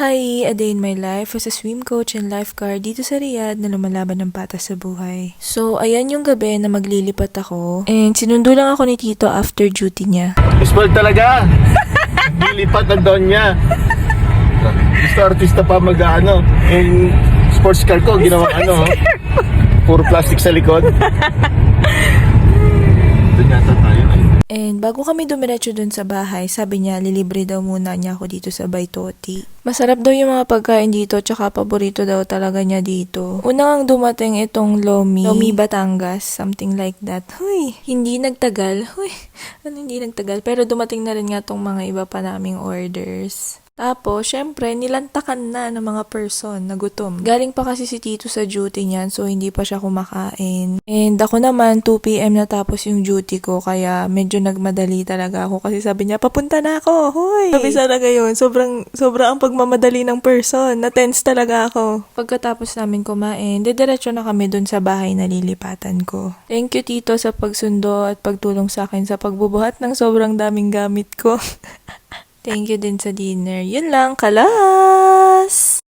Hi! A day in my life as a swim coach and lifeguard dito sa Riyadh na lumalaban ng patas sa buhay. So, ayan yung gabi na maglilipat ako. And sinundo lang ako ni Tito after duty niya. Spoiled talaga! Lilipat ang doon niya. Gusto artista pa mag-ano. Yung sports car ko, ginawa puro plastic sa likod. Doon yata tayo. And bago kami dumiretso dun sa bahay, sabi niya lilibre daw muna niya ako dito sa Baitoti. Masarap daw yung mga pagkain dito, tsaka paborito daw talaga niya dito. Unang dumating itong Lomi Batangas, something like that. Huy, hindi nagtagal. Huy, hindi nagtagal. Pero dumating na rin nga tong mga iba pa naming orders. Tapos, syempre, nilantakan na ng mga person na gutom. Galing pa kasi si Tito sa duty niyan, so hindi pa siya kumakain. And ako naman, 2 p.m. na tapos yung duty ko, kaya medyo nagmadali talaga ako. Kasi sabi niya, papunta na ako, hoy! Sabi talaga yun, sobrang ang pagmamadali ng person. Na-tense talaga ako. Pagkatapos namin kumain, diretso na kami dun sa bahay na lilipatan ko. Thank you, Tito, sa pagsundo at pagtulong sa akin sa pagbubuhat ng sobrang daming gamit ko. Thank you din sa dinner. Yun lang, kalas!